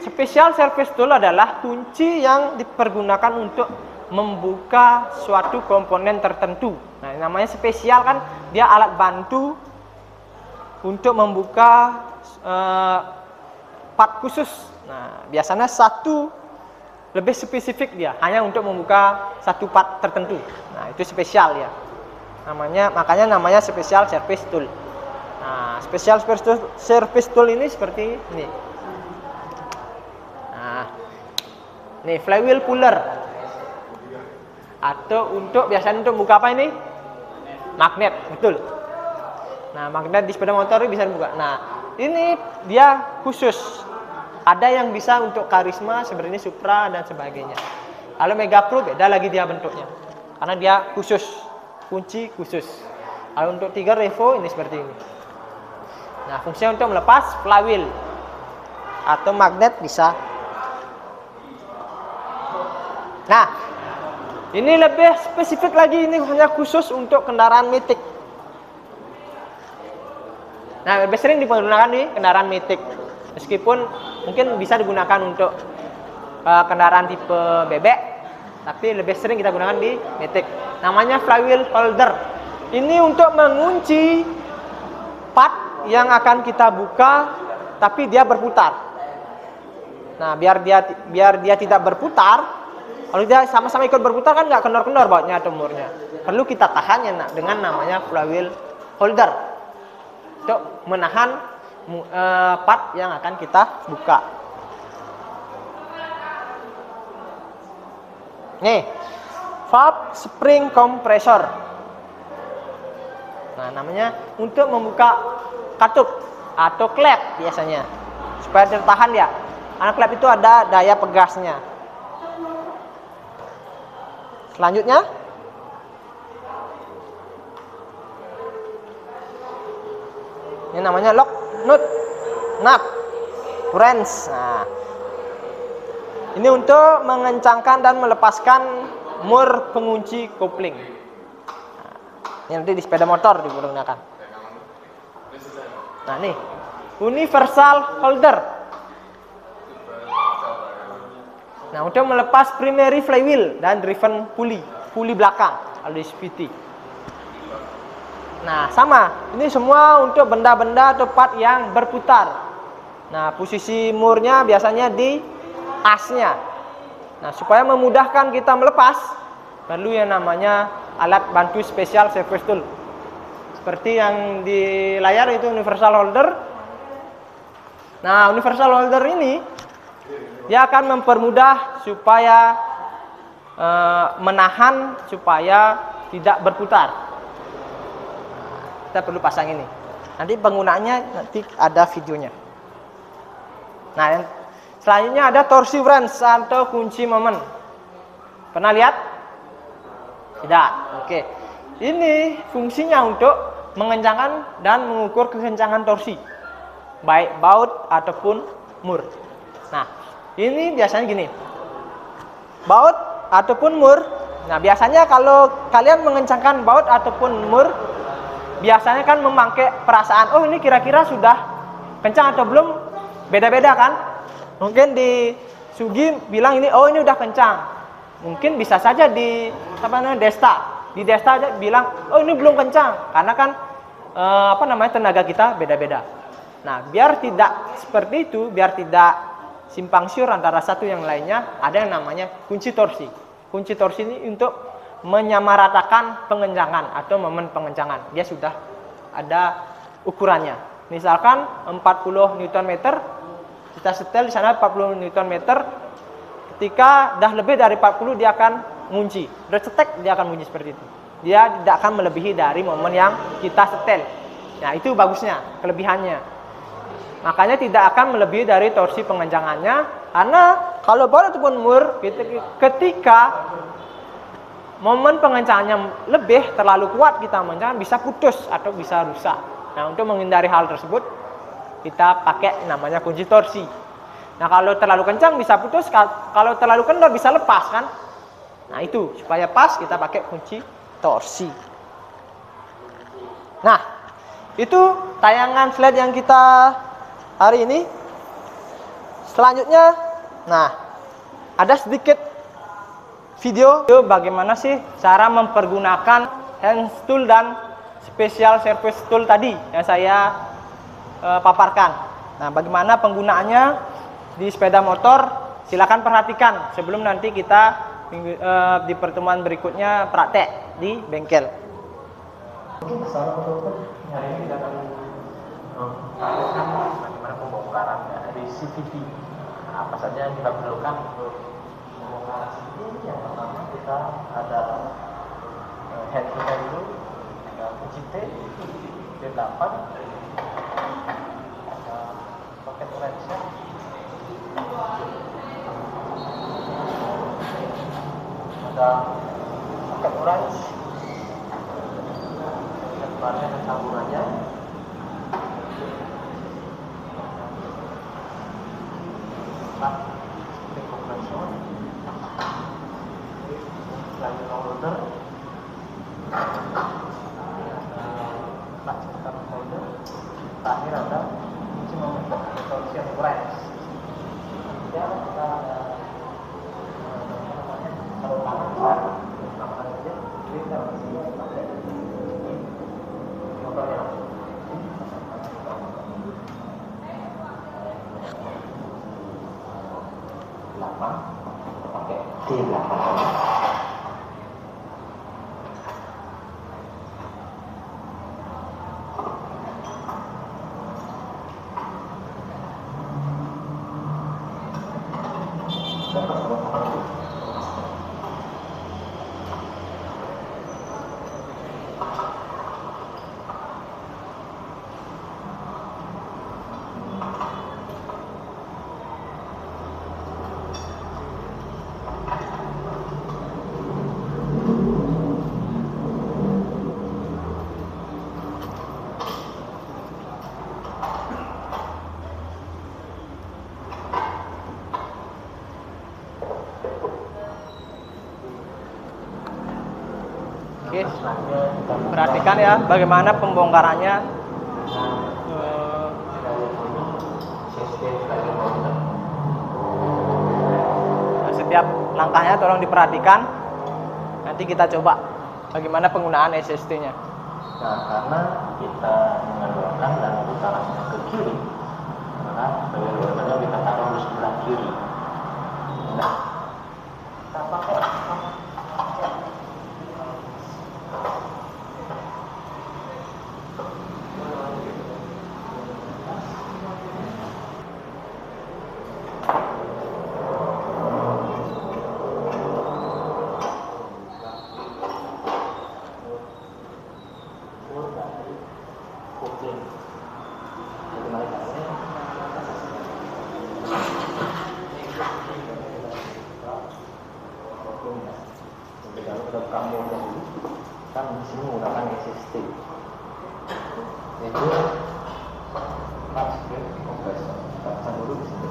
special service tool adalah kunci yang dipergunakan untuk membuka suatu komponen tertentu. Nah, namanya spesial kan, dia alat bantu untuk membuka part khusus. Nah, biasanya satu lebih spesifik dia, hanya untuk membuka satu part tertentu. Nah, itu spesial ya. Makanya namanya special service tool. Nah, special service tool ini seperti ini. Nah, ini flywheel puller. atau untuk biasanya untuk buka apa ini? Magnet, betul. Nah, magnet di sepeda motor bisa dibuka. Nah, ini dia khusus. Ada yang bisa untuk Karisma, sebenarnya Supra dan sebagainya. Kalau Mega Pro beda lagi dia bentuknya. Karena dia khusus, kunci khusus. Kalau untuk Tiger Revo ini seperti ini. Nah, fungsinya untuk melepas flywheel atau magnet bisa. Nah, ini lebih spesifik lagi, ini hanya khusus untuk kendaraan Matic. Nah, lebih sering digunakan di kendaraan Matic. Meskipun mungkin bisa digunakan untuk kendaraan tipe bebek, tapi lebih sering kita gunakan di Matic. Namanya flywheel holder. Ini untuk mengunci part yang akan kita buka, tapi dia berputar. Nah, biar dia tidak berputar. Kalau dia sama-sama ikut berputar kan nggak kendor-kendor bautnya atau murnya. Perlu kita tahan ya dengan namanya flywheel holder untuk menahan part yang akan kita buka. Nih, valve spring compressor. Nah, namanya untuk membuka katup atau klep biasanya supaya tertahan dia. Karena klep itu ada daya pegasnya. Selanjutnya, ini namanya lock nut nut wrench. Nah, ini untuk mengencangkan dan melepaskan mur pengunci kopling. Nah, ini nanti di sepeda motor digunakan. Nah, nih universal holder. Nah, untuk melepas primary flywheel dan driven pulley belakang kalau di SPT. Nah, sama. Ini semua untuk benda-benda atau part yang berputar. Nah, posisi murnya biasanya di asnya. Nah, supaya memudahkan kita melepas, perlu yang namanya alat bantu spesial service tool. Seperti yang di layar itu universal holder. Nah, universal holder ini dia akan mempermudah supaya menahan supaya tidak berputar. Kita perlu pasang ini. Nanti penggunaannya nanti ada videonya. Nah, yang selanjutnya ada torsi wrench atau kunci momen. Pernah lihat? Tidak. Oke. Ini fungsinya untuk mengencangkan dan mengukur kekencangan torsi, baik baut ataupun mur. Nah, ini biasanya gini, baut ataupun mur. Nah, biasanya kalau kalian mengencangkan baut ataupun mur, biasanya kan memakai perasaan, oh ini kira-kira sudah kencang atau belum, beda-beda kan. Mungkin di Sugi bilang ini, oh ini udah kencang. Mungkin bisa saja di di Desta aja bilang, oh ini belum kencang, karena kan tenaga kita beda-beda. Nah, biar tidak seperti itu, biar tidak simpang siur antara satu yang lainnya, ada yang namanya kunci torsi. Kunci torsi ini untuk menyamaratakan pengencangan atau momen pengencangan. Dia sudah ada ukurannya. Misalkan 40 Nm, kita setel di sana 40 Nm. Ketika dah lebih dari 40 dia akan ngunci. Bercetek dia akan ngunci seperti itu. Dia tidak akan melebihi dari momen yang kita setel. Nah, itu bagusnya, kelebihannya. Makanya tidak akan melebihi dari torsi pengencangannya, karena kalau baut ataupun mur ketika momen pengencangannya lebih terlalu kuat kita mengencangkan bisa putus atau bisa rusak. Nah, untuk menghindari hal tersebut kita pakai namanya kunci torsi. Nah, kalau terlalu kencang bisa putus, kalau terlalu kendor bisa lepas kan. Nah, itu supaya pas kita pakai kunci torsi. Nah, itu tayangan slide yang kita hari ini. Selanjutnya, nah, ada sedikit video bagaimana sih cara mempergunakan hand tool dan special service tool tadi yang saya paparkan. Nah, bagaimana penggunaannya di sepeda motor, silakan perhatikan sebelum nanti kita di pertemuan berikutnya praktek di bengkel. Mungkin masalah untuk hari ini kita akan bagaimana pembongkaran dari CCTV. Apa saja yang kita perlukan untuk Pembongkaran sini yang pertama kita ada head to head dulu, ada UCT, D8, ada paket wrench, ada paket wrench, bahannya dan campurannya. Nah, spring compressor, lagi loader, clutch holder, terakhir ada torsion wrench. Ya, kita ada kalau tangan aja, jadi kita masih pakai motornya. Lama pakai D8. Oke, perhatikan ya bagaimana pembongkarannya. Setiap langkahnya tolong diperhatikan. Nanti kita coba bagaimana penggunaan SST-nya. Nah, karena kita mengeluarkan dan putarannya ke kiri, maka bagaimana kita taruh di sebelah kiri. Nah, kita pakai kan di sini menggunakan SST, yaitu clutch spring compressor. Kita pasang dulu di sini.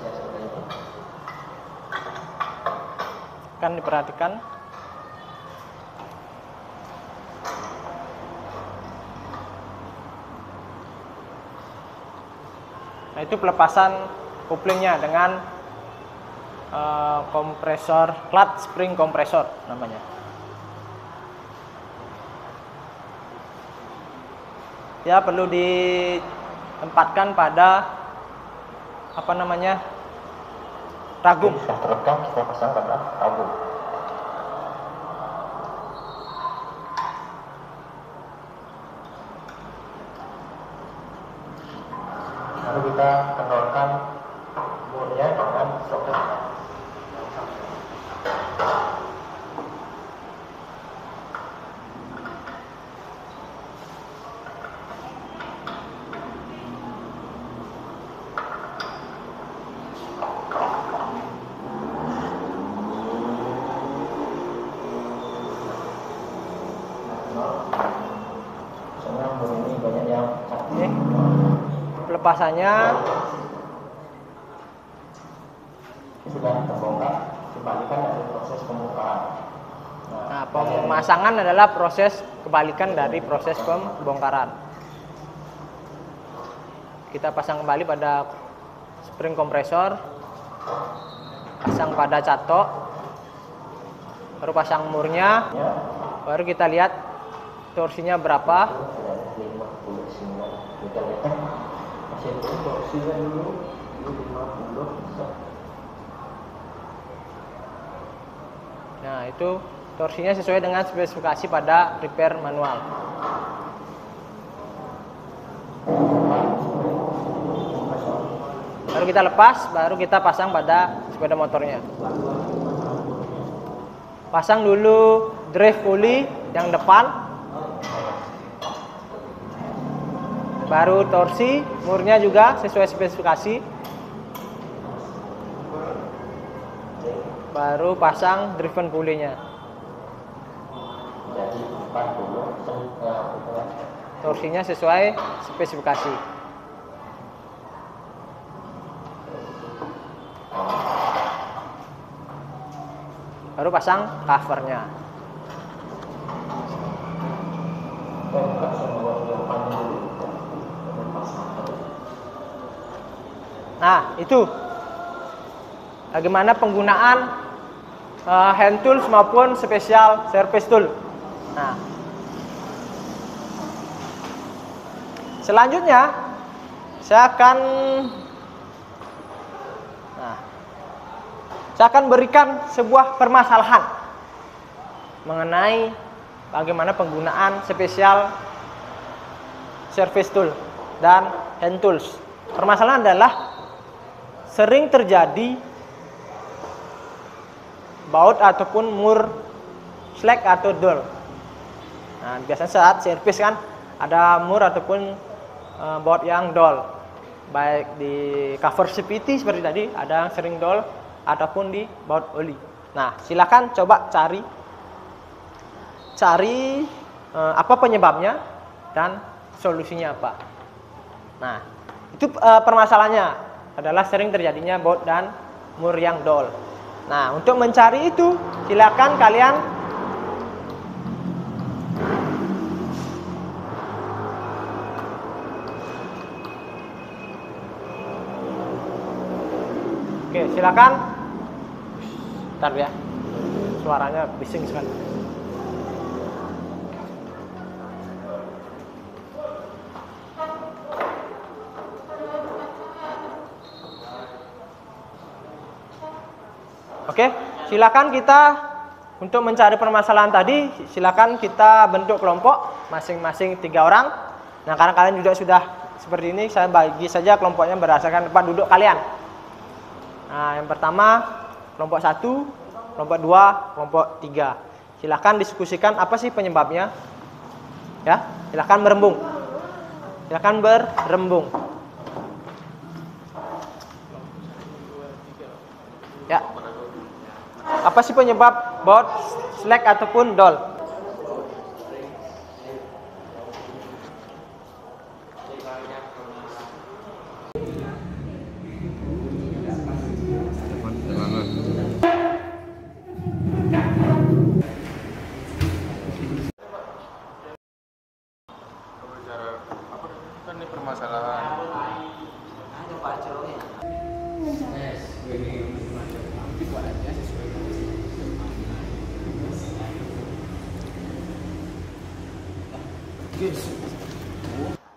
Ya, seperti ini. Kan diperhatikan. Nah, itu pelepasan couplingnya dengan kompresor clutch spring kompresor namanya. Ya, perlu ditempatkan pada apa namanya, ragum. Sudah terekam, kita pasang pada ragum. Lalu kita kendorkan murnya dengan soket. Soalnya mur ini banyak yang Oke. Pelepasannya sudah terbongkar, kebalikan dari proses pembongkaran. Nah, pemasangan adalah proses kebalikan dari proses pembongkaran. Kita pasang kembali pada spring kompresor, pasang pada catok, baru pasang murnya, Ya, baru kita lihat torsinya berapa. 59 kita lihat masih itu torsinya dulu 50 bisa. Nah, itu torsinya sesuai dengan spesifikasi pada repair manual. Baru kita lepas, baru kita pasang pada sepeda motornya. Pasang dulu drive pulley yang depan, baru torsi murnya juga sesuai spesifikasi, baru pasang driven pulley-nya. Torsinya sesuai spesifikasi. Baru pasang covernya. Nah, itu bagaimana penggunaan hand tools maupun special service tool. Nah, selanjutnya saya akan berikan sebuah permasalahan mengenai bagaimana penggunaan special service tool dan hand tools. Permasalahan adalah sering terjadi baut ataupun mur slack atau dull. Nah, biasanya saat servis kan ada mur ataupun baut yang dull. Baik di cover CVT seperti tadi ada yang sering dull ataupun di baut oli. Nah, silakan coba cari apa penyebabnya dan solusinya apa. Nah, itu permasalahannya adalah sering terjadinya baut dan mur yang dull. Nah, untuk mencari itu silakan kalian silakan. Bentar ya, suaranya bising sekali. Oke, silakan kita untuk mencari permasalahan tadi, silakan kita bentuk kelompok masing-masing 3 orang. Nah, karena kalian juga sudah seperti ini, saya bagi saja kelompoknya berdasarkan tempat duduk kalian. Nah, yang pertama kelompok 1, kelompok 2, kelompok 3. Silakan diskusikan apa sih penyebabnya. Ya, silakan berembung. Silakan berembung. Ya. Apa sih penyebab baut slack ataupun dull?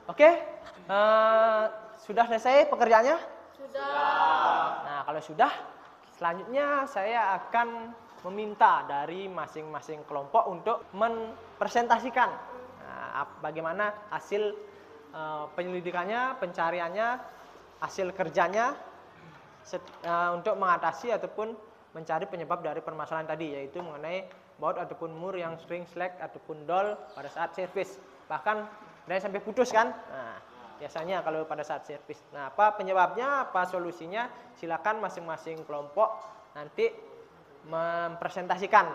Oke, sudah selesai pekerjaannya? Sudah. Nah, kalau sudah, selanjutnya saya akan meminta dari masing-masing kelompok untuk mempresentasikan bagaimana hasil penyelidikannya, pencariannya, hasil kerjanya untuk mengatasi ataupun mencari penyebab dari permasalahan tadi, yaitu mengenai baut ataupun mur yang sering slack ataupun dull pada saat servis. Bahkan dari sampai putus kan. Nah, biasanya kalau pada saat servis. Nah, apa penyebabnya, apa solusinya? Silakan masing-masing kelompok nanti mempresentasikan.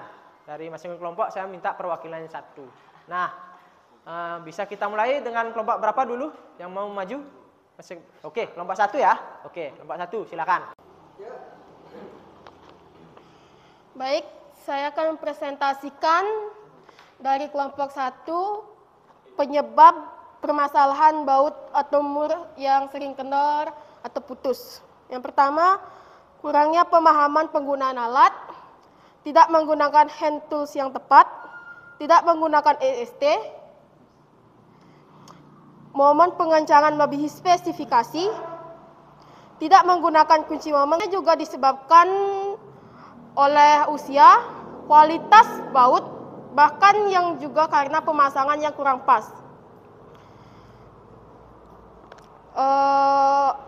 Dari masing-masing kelompok saya minta perwakilannya 1. Nah, bisa kita mulai dengan kelompok berapa dulu yang mau maju? Oke, kelompok 1 ya. Oke, kelompok 1 silakan. Baik, saya akan mempresentasikan dari kelompok 1 penyebab permasalahan baut atau mur yang sering kendor atau putus. Yang pertama, kurangnya pemahaman penggunaan alat, tidak menggunakan hand tools yang tepat, tidak menggunakan EST, momen pengencangan melebihi spesifikasi, tidak menggunakan kunci momen, juga disebabkan oleh usia, kualitas baut, bahkan yang juga karena pemasangan yang kurang pas.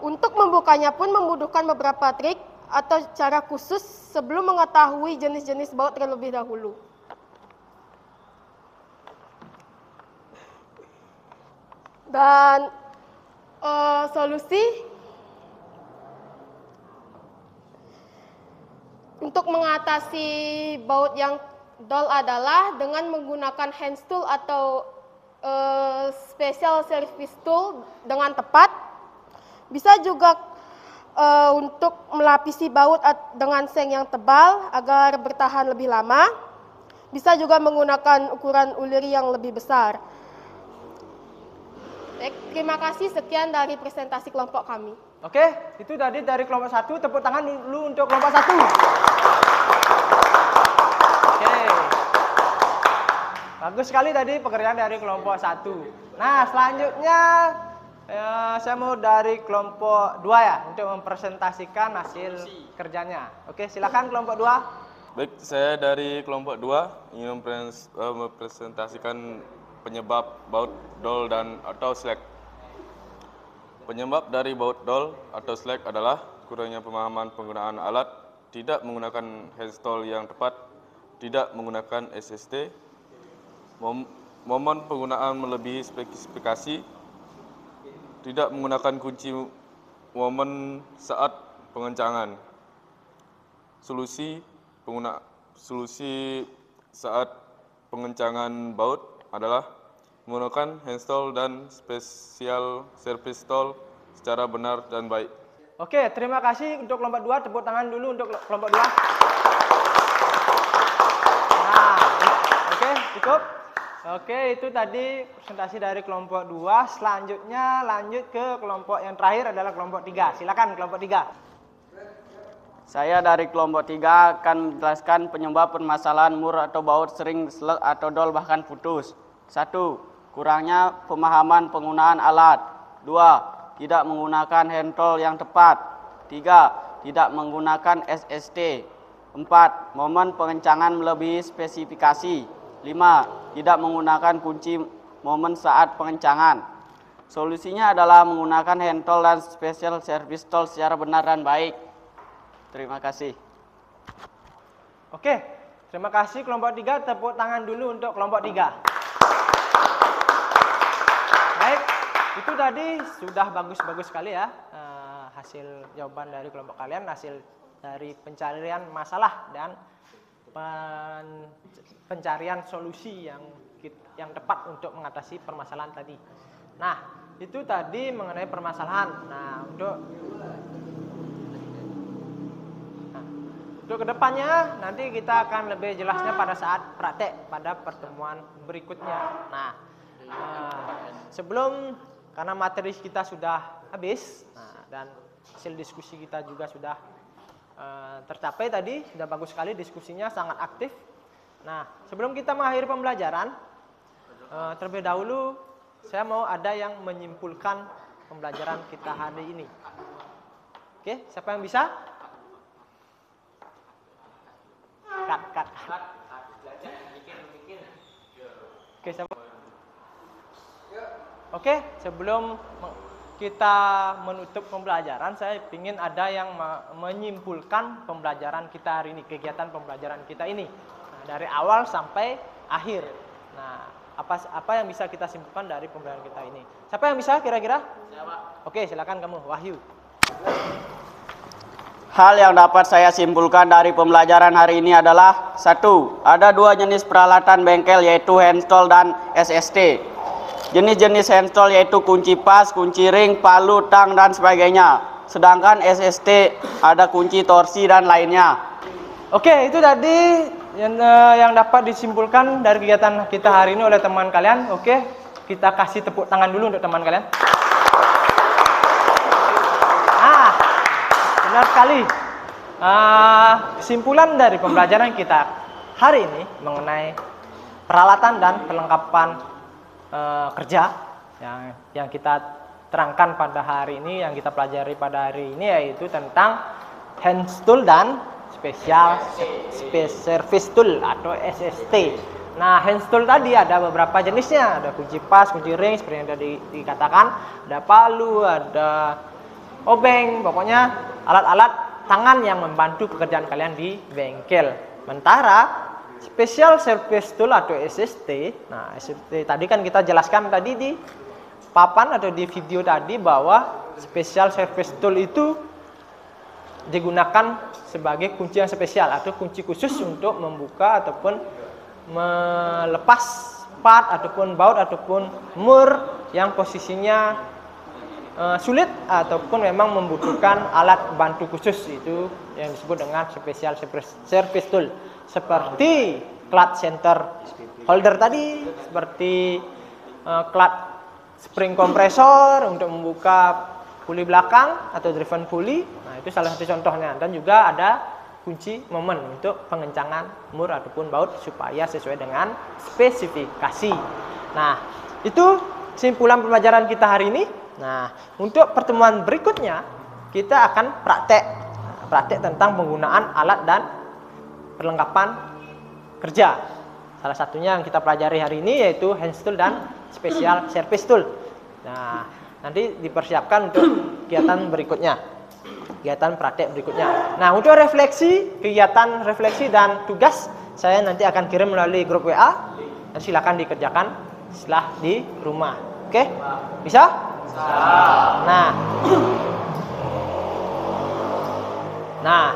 Untuk membukanya pun membutuhkan beberapa trik atau cara khusus sebelum mengetahui jenis-jenis baut terlebih dahulu. Dan solusi untuk mengatasi baut yang dull adalah dengan menggunakan hand tool atau special service tool dengan tepat. Bisa juga untuk melapisi baut dengan seng yang tebal agar bertahan lebih lama. Bisa juga menggunakan ukuran uliri yang lebih besar. Baik, terima kasih, sekian dari presentasi kelompok kami. Oke, itu tadi dari kelompok 1. Tepuk tangan dulu untuk kelompok 1. Oke. Bagus sekali tadi pekerjaan dari kelompok 1. Nah, selanjutnya saya mau dari kelompok 2 ya, untuk mempresentasikan hasil kerjanya. Oke, silakan kelompok 2. Baik, saya dari kelompok 2 ingin mempresentasikan penyebab baut dull dan atau slack. Penyebab dari baut dull atau slack adalah kurangnya pemahaman penggunaan alat, tidak menggunakan handstall yang tepat, tidak menggunakan SST, momen penggunaan melebihi spesifikasi, tidak menggunakan kunci momen saat pengencangan. Solusi saat pengencangan baut adalah menggunakan handstall dan special service tool secara benar dan baik. Oke, terima kasih untuk kelompok 2. Tepuk tangan dulu untuk kelompok 2. Nah, oke, cukup. Oke, itu tadi presentasi dari kelompok 2. Selanjutnya lanjut ke kelompok yang terakhir adalah kelompok 3. Silakan kelompok 3. Saya dari kelompok 3 akan menjelaskan penyebab permasalahan mur atau baut sering slek atau dull bahkan putus. 1. Kurangnya pemahaman penggunaan alat. 2. Tidak menggunakan hand tool yang tepat. 3. Tidak menggunakan SST. 4. Momen pengencangan melebihi spesifikasi. 5. Tidak menggunakan kunci momen saat pengencangan. Solusinya adalah menggunakan hand tool dan special service tool secara benar dan baik. Terima kasih. Oke, terima kasih kelompok 3. Tepuk tangan dulu untuk kelompok 3. Baik, itu tadi sudah bagus-bagus sekali ya hasil jawaban dari kelompok kalian, hasil dari pencarian masalah dan pencarian solusi yang tepat untuk mengatasi permasalahan tadi. Nah, itu tadi mengenai permasalahan. Nah, untuk kedepannya nanti kita akan lebih jelasnya pada saat praktek pada pertemuan berikutnya. Nah, sebelum karena materi kita sudah habis dan hasil diskusi kita juga sudah tercapai tadi, sudah bagus sekali diskusinya, sangat aktif. Nah, sebelum kita mengakhiri pembelajaran, terlebih dahulu saya mau ada yang menyimpulkan pembelajaran kita hari ini. Oke, siapa yang bisa? Cut. Oke, siapa? Oke, sebelum kita menutup pembelajaran, saya ingin ada yang menyimpulkan pembelajaran kita hari ini, kegiatan pembelajaran kita ini, dari awal sampai akhir. Nah, apa yang bisa kita simpulkan dari pembelajaran kita ini? Siapa yang bisa kira-kira? Oke, silakan kamu, Wahyu. Hal yang dapat saya simpulkan dari pembelajaran hari ini adalah 1. Ada 2 jenis peralatan bengkel yaitu handstall dan SST. Jenis-jenis handstall yaitu kunci pas, kunci ring, palu, tang, dan sebagainya. Sedangkan SST ada kunci torsi dan lainnya. Oke, itu tadi yang dapat disimpulkan dari kegiatan kita hari ini oleh teman kalian. Oke, kita kasih tepuk tangan dulu untuk teman kalian. Benar sekali. Kesimpulan dari pembelajaran kita hari ini mengenai peralatan dan perlengkapan kerja yang kita terangkan pada hari ini, yang kita pelajari pada hari ini, yaitu tentang hand tool dan special service tool atau SST. Nah, hand tool tadi ada beberapa jenisnya. Ada kunci pas, kunci ring, seperti yang tadi dikatakan. Ada palu, ada obeng. Pokoknya alat-alat tangan yang membantu pekerjaan kalian di bengkel. Sementara special service tool atau SST. Nah, SST tadi kan kita jelaskan tadi di papan atau di video tadi bahwa special service tool itu digunakan sebagai kunci yang spesial atau kunci khusus untuk membuka ataupun melepas part ataupun baut ataupun mur yang posisinya sulit ataupun memang membutuhkan alat bantu khusus, itu yang disebut dengan special service tool, seperti clutch center holder tadi, seperti clutch spring kompresor untuk membuka puli belakang atau driven pulley. Nah, itu salah satu contohnya. Dan juga ada kunci momen untuk pengencangan mur ataupun baut supaya sesuai dengan spesifikasi. Nah, itu kesimpulan pembelajaran kita hari ini. Nah, untuk pertemuan berikutnya kita akan praktek tentang penggunaan alat dan perlengkapan kerja. Salah satunya yang kita pelajari hari ini yaitu hand tool dan special service tool. Nah, nanti dipersiapkan untuk kegiatan berikutnya. Kegiatan praktek berikutnya. Nah, untuk kegiatan refleksi dan tugas saya nanti akan kirim melalui grup WA dan silakan dikerjakan setelah di rumah. Oke? Bisa? Nah,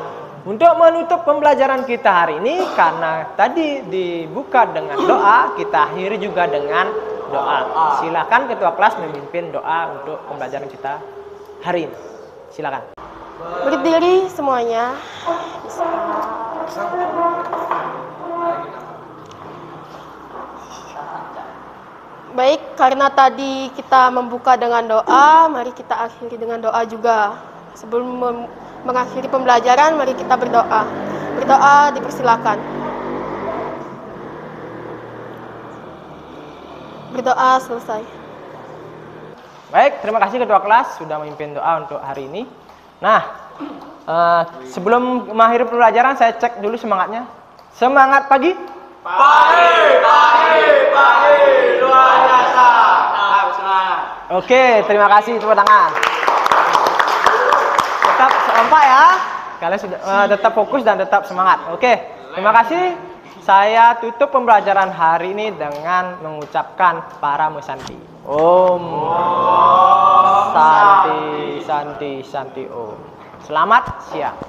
untuk menutup pembelajaran kita hari ini, karena tadi dibuka dengan doa, kita akhiri juga dengan doa. Silakan ketua kelas memimpin doa untuk pembelajaran kita hari ini. Silakan. Berdiri semuanya. Baik, karena tadi kita membuka dengan doa, mari kita akhiri dengan doa juga. Sebelum mengakhiri pembelajaran, mari kita berdoa. Berdoa dipersilakan. Berdoa selesai. Baik, terima kasih ketua kelas sudah memimpin doa untuk hari ini. Nah, sebelum mengakhiri pembelajaran saya cek dulu semangatnya. Semangat pagi. Pagi, luar biasa. Oke, terima kasih, tepuk tangan. Tetap kompak ya. Kalian sudah tetap fokus dan tetap semangat. Oke, terima kasih. Saya tutup pembelajaran hari ini dengan mengucapkan para musanti. Om Santi Santi Santi Om. Selamat siang.